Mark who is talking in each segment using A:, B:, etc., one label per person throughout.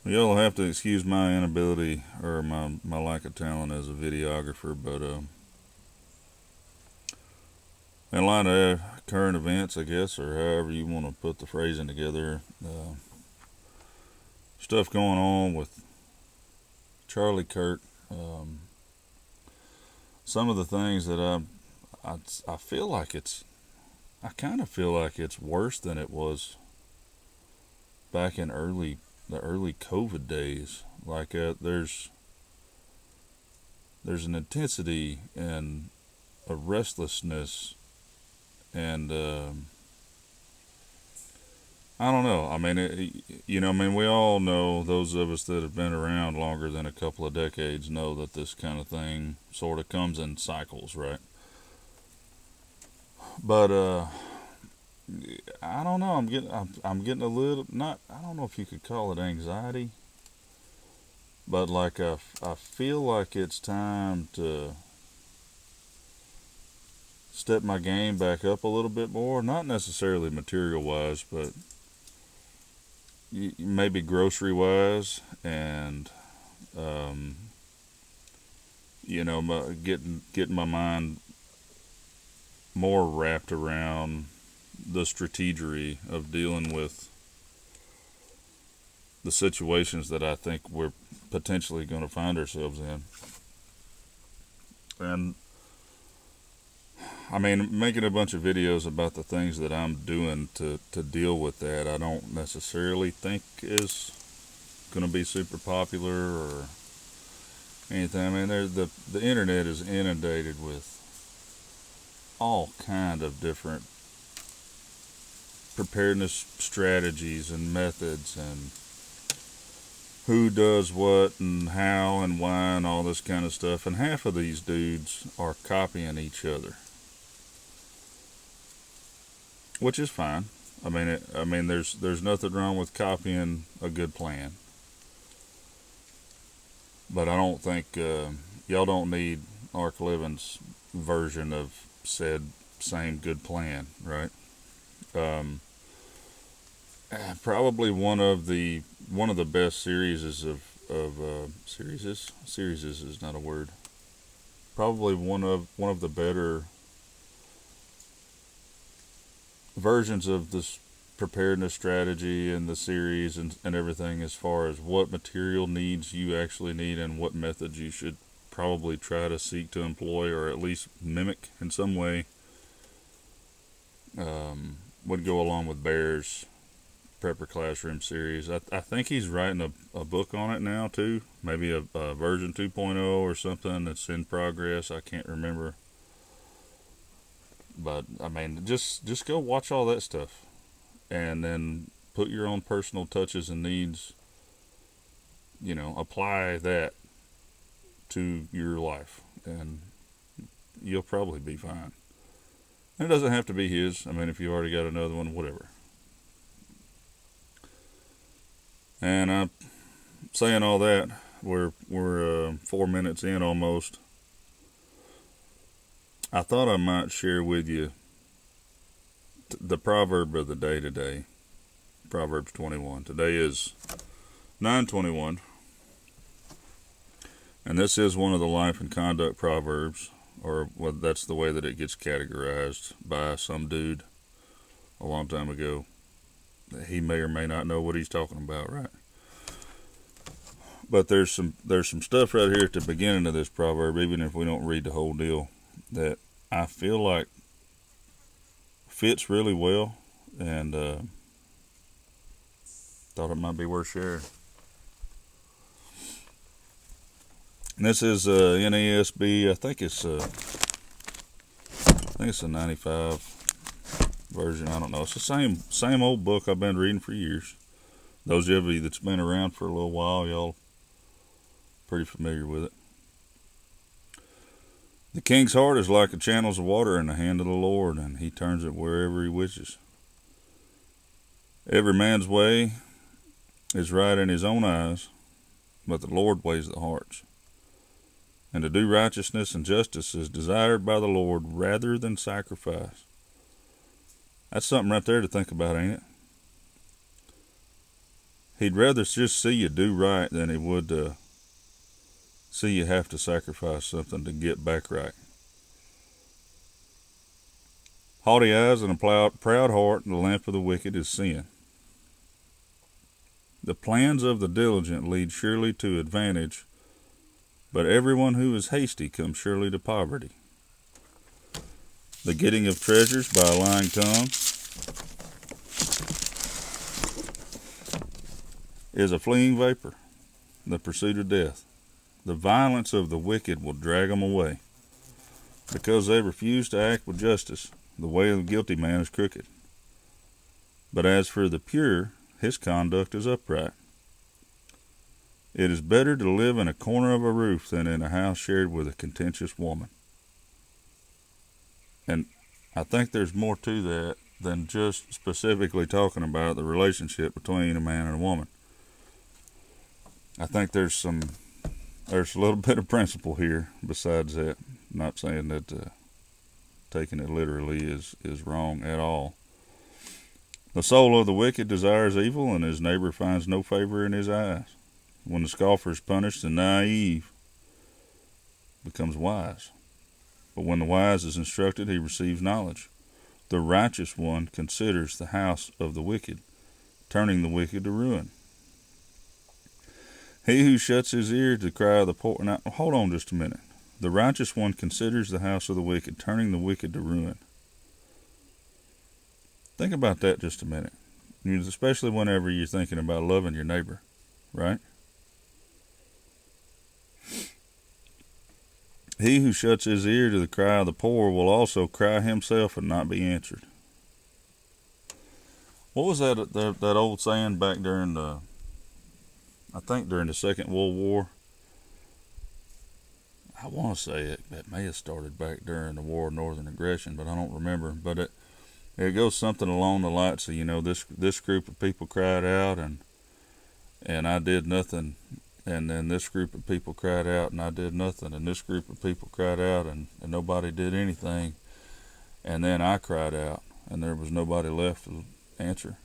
A: You'll have to excuse my inability or my lack of talent as a videographer, but in light of current events, I guess, or however you want to put the phrasing together, stuff going on with Charlie Kirk. Some of the things that I feel like I kind of feel like it's worse than it was back in the early COVID days. Like there's an intensity and a restlessness, and I don't know. I mean, we all know, those of us that have been around longer than a couple of decades know that this kind of thing sort of comes in cycles, right? But I don't know. I'm getting a little, not, I don't know if you could call it anxiety, but like I feel like it's time to step my game back up a little bit more. Not necessarily material wise, but maybe grocery wise, and getting my mind more wrapped around the strategery of dealing with the situations that I think we're potentially going to find ourselves in. And I mean, making a bunch of videos about the things that I'm doing to deal with that, I don't necessarily think is going to be super popular or anything. I mean, the internet is inundated with all kind of different preparedness strategies and methods, and who does what and how and why and all this kind of stuff. And half of these dudes are copying each other, which is fine. I mean, there's nothing wrong with copying a good plan, but I don't think y'all don't need Ark Living's version of said same good plan, right? Probably one of the best series of series is not a word. Probably one of the better versions of this preparedness strategy in the series, and everything, as far as what material needs you actually need and what methods you should probably try to seek to employ or at least mimic in some way, would go along with Bear's Prepper Classroom series. I think he's writing a book on it now too, maybe a version 2.0 or something that's in progress. I can't remember. But I mean, just go watch all that stuff, and then put your own personal touches and needs. Apply that to your life, and you'll probably be fine. And it doesn't have to be his. I mean, if you already got another one, whatever. And I'm saying all that, we're 4 minutes in almost. I thought I might share with you the proverb of the day today. Proverbs 21. Today is 9/21. And this is one of the life and conduct proverbs, or well, that's the way that it gets categorized by some dude a long time ago. He may or may not know what he's talking about, right? But there's some stuff right here at the beginning of this proverb, even if we don't read the whole deal, that I feel like fits really well, and thought it might be worth sharing. And this is NASB. I think it's a 95 version. I don't know. It's the same old book I've been reading for years. Those of you that's been around for a little while, y'all pretty familiar with it. The king's heart is like the channels of water in the hand of the Lord, and he turns it wherever he wishes. Every man's way is right in his own eyes, but the Lord weighs the hearts. And to do righteousness and justice is desired by the Lord rather than sacrifice. That's something right there to think about, ain't it? He'd rather just see you do right than he would see you have to sacrifice something to get back right. Haughty eyes and a proud heart, the lamp of the wicked is sin. The plans of the diligent lead surely to advantage, but everyone who is hasty comes surely to poverty. The getting of treasures by a lying tongue is a fleeing vapor, the pursuit of death. The violence of the wicked will drag them away. Because they refuse to act with justice, the way of the guilty man is crooked. But as for the pure, his conduct is upright. It is better to live in a corner of a roof than in a house shared with a contentious woman. And I think there's more to that than just specifically talking about the relationship between a man and a woman. I think there's a little bit of principle here besides that. I'm not saying that taking it literally is wrong at all. The soul of the wicked desires evil, and his neighbor finds no favor in his eyes. When the scoffer is punished, the naive becomes wise. But when the wise is instructed, he receives knowledge. The righteous one considers the house of the wicked, turning the wicked to ruin. He who shuts his ear to the cry of the poor... Now, hold on just a minute. The righteous one considers the house of the wicked, turning the wicked to ruin. Think about that just a minute. Especially whenever you're thinking about loving your neighbor, right? He who shuts his ear to the cry of the poor will also cry himself and not be answered. What was that old saying back during the Second World War? I want to say it may have started back during the War of Northern Aggression, but I don't remember. But it goes something along the lines of, this group of people cried out and I did nothing. And then this group of people cried out and I did nothing. And this group of people cried out and nobody did anything. And then I cried out and there was nobody left to answer.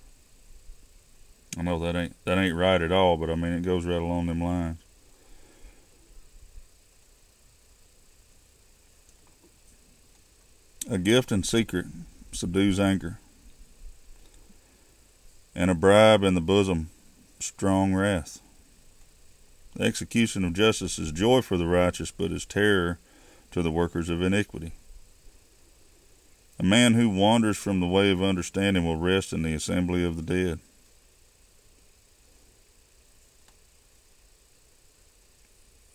A: I know that ain't right at all, but I mean it goes right along them lines. A gift in secret subdues anger, and a bribe in the bosom strong wrath. The execution of justice is joy for the righteous, but is terror to the workers of iniquity. A man who wanders from the way of understanding will rest in the assembly of the dead.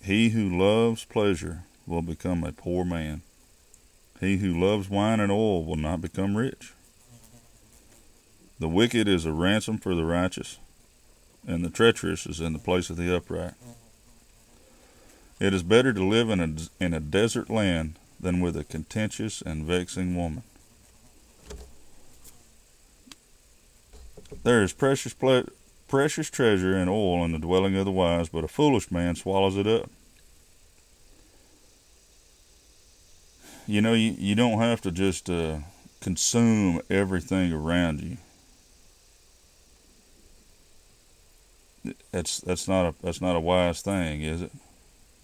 A: He who loves pleasure will become a poor man. He who loves wine and oil will not become rich. The wicked is a ransom for the righteous, and the treacherous is in the place of the upright. It is better to live in a desert land than with a contentious and vexing woman. There is precious treasure and oil in the dwelling of the wise, but a foolish man swallows it up. You don't have to just consume everything around you. That's not a wise thing, is it?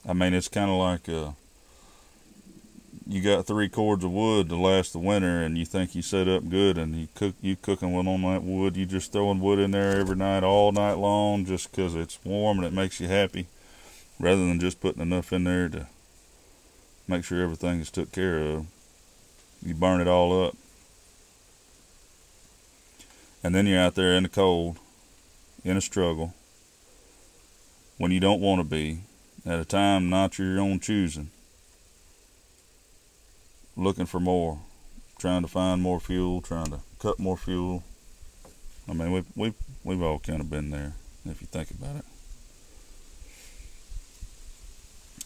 A: I mean, it's kind of like you got 3 cords of wood to last the winter, and you think you set up good, and you cooking one on that wood. You just throwing wood in there every night, all night long, just because it's warm and it makes you happy, rather than just putting enough in there to make sure everything is took care of. You burn it all up, and then you're out there in the cold, in a struggle, when you don't want to be, at a time not your own choosing, looking for more, trying to find more fuel, trying to cut more fuel. I mean, we've all kind of been there, if you think about it.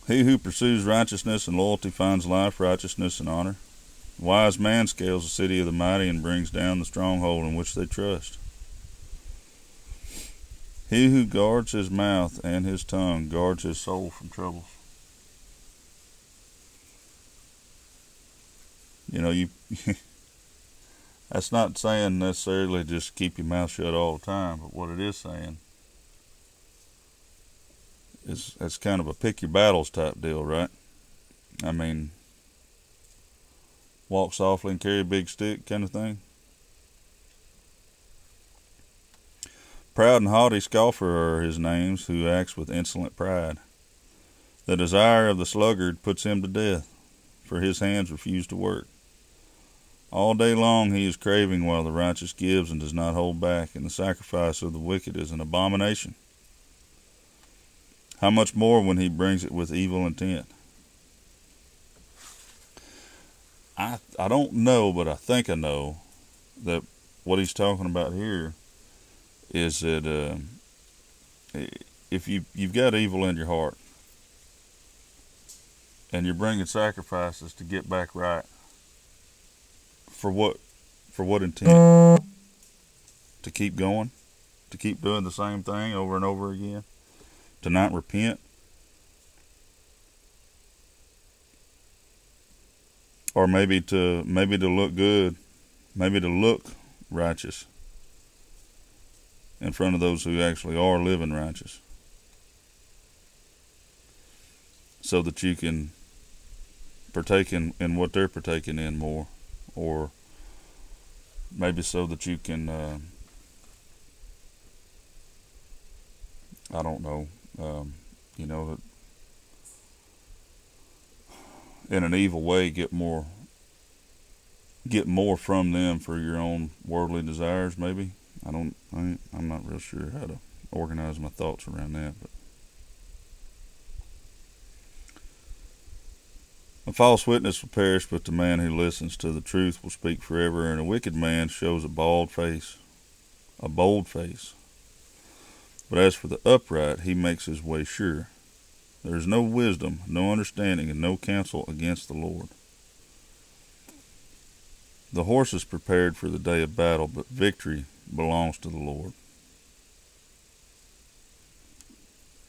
A: He who pursues righteousness and loyalty finds life, righteousness, and honor. A wise man scales the city of the mighty and brings down the stronghold in which they trust. He who guards his mouth and his tongue guards his soul from troubles. That's not saying necessarily just keep your mouth shut all the time, but what it is saying it's kind of a pick your battles type deal, right? I mean, walk softly and carry a big stick kind of thing. Proud and haughty scoffer are his names, who acts with insolent pride. The desire of the sluggard puts him to death, for his hands refuse to work. All day long he is craving, while the righteous gives and does not hold back, and the sacrifice of the wicked is an abomination. How much more when he brings it with evil intent? I don't know, but I think I know that what he's talking about here is that if you've got evil in your heart and you're bringing sacrifices to get back right, for what intent? To keep going, to keep doing the same thing over and over again, to not repent, or maybe to look good, maybe to look righteous in front of those who actually are living righteous, so that you can partake in what they're partaking in more, or maybe so that you can, I don't know, that in an evil way get more from them for your own worldly desires. Maybe I'm not real sure how to organize my thoughts around that, but a false witness will perish, but the man who listens to the truth will speak forever. And a wicked man shows a bold face. But as for the upright, he makes his way sure. There is no wisdom, no understanding, and no counsel against the Lord. The horse is prepared for the day of battle, but victory belongs to the Lord.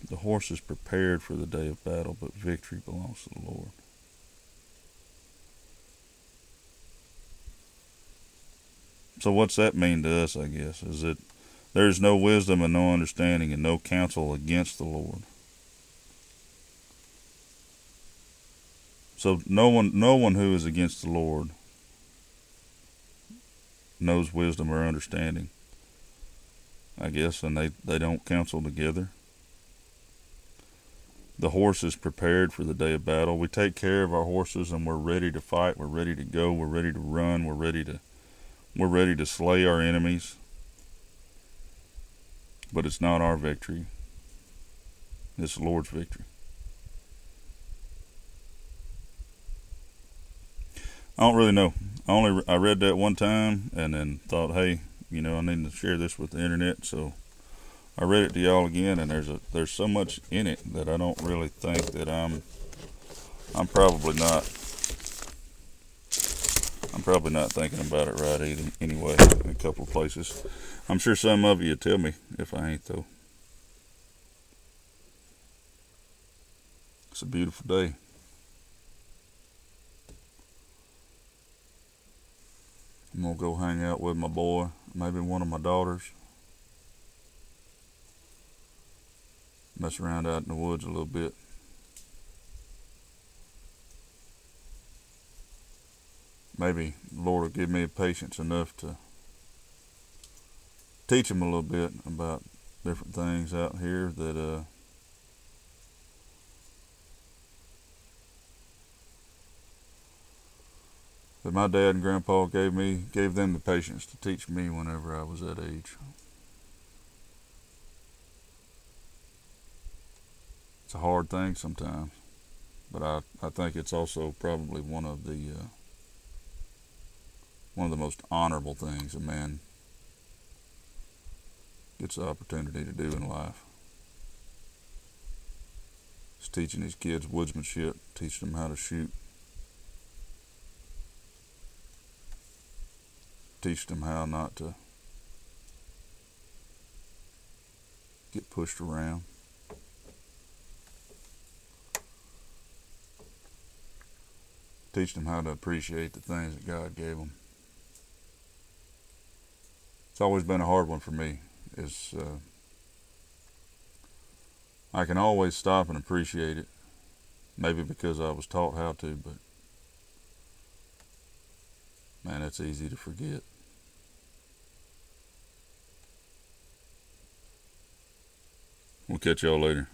A: The horse is prepared for the day of battle, but victory belongs to the Lord. So what's that mean to us, I guess? Is that there's no wisdom and no understanding and no counsel against the Lord. So no one who is against the Lord knows wisdom or understanding, I guess, and they don't counsel together. The horse is prepared for the day of battle. We take care of our horses and we're ready to fight. We're ready to go. We're ready to run. We're ready to slay our enemies. But it's not our victory. It's the Lord's victory. I don't really know. I read that one time and then thought, hey, I need to share this with the internet. So I read it to y'all again, and there's so much in it that I don't really think that I'm probably not thinking about it right either, anyway, in a couple of places. I'm sure some of you tell me if I ain't, though. It's a beautiful day. I'm going to go hang out with my boy, maybe one of my daughters. Mess around out in the woods a little bit. Maybe the Lord will give me patience enough to teach him a little bit about different things out here that my dad and grandpa gave them the patience to teach me whenever I was that age. It's a hard thing sometimes, but I think it's also probably one of the most honorable things a man gets the opportunity to do in life. It's teaching these kids woodsmanship, teaching them how to shoot, teach them how not to get pushed around. Teach them how to appreciate the things that God gave them. It's always been a hard one for me. I can always stop and appreciate it. Maybe because I was taught how to, but man, it's easy to forget. We'll catch y'all later.